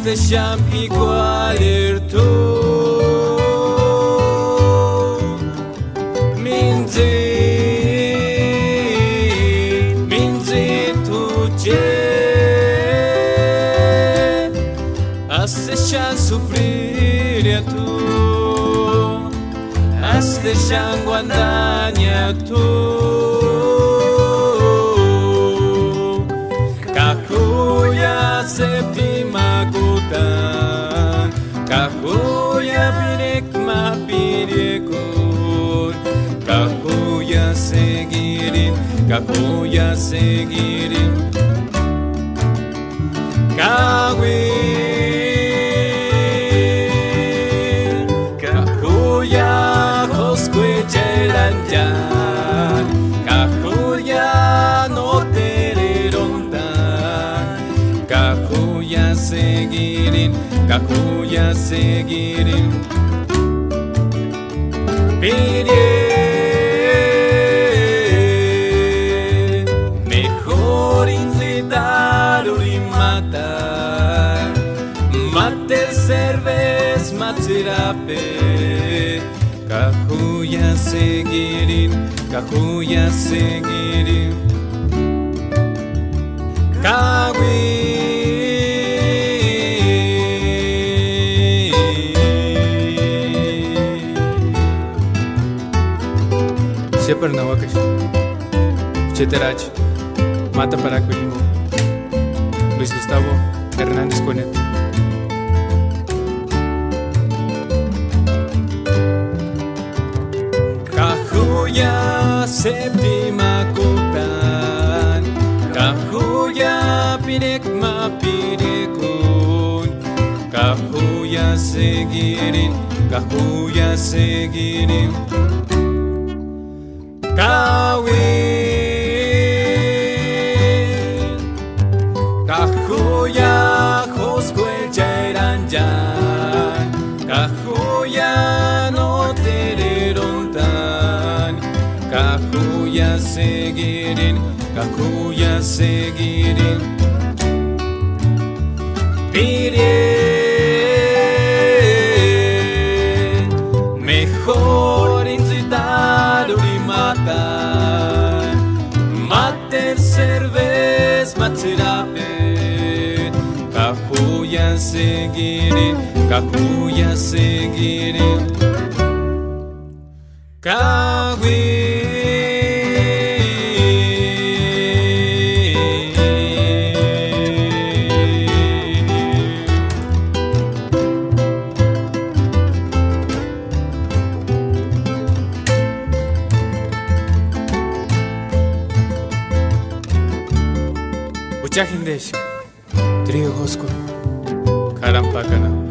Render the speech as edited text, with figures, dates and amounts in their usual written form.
deixam igual tu minzi tuje as deixam sofrer a tu as deixam guardar a tu Septima kutan kahuya pinikma pirikun kahuya seguirin kawin kahuya hoskuecheranjan kahuya no kahuya seguirin pide mejor incitar y matar mate cervez matzirape kahuya seguirin kawin Shepard Nawakash, Cheterach, Mata Paraculimo, Luis Gustavo Hernández Conet. Kahuya septima kutan, kahuya pinekma pirikun, kahuya seguirin, kawin kahuya hoskuecheranjan kahuya no tererontan kahuya seguirin pide mejor incitar y matar mater cervez matzirape kahuya seguirin Uchahindesh, Trio Hosco, Karampakana.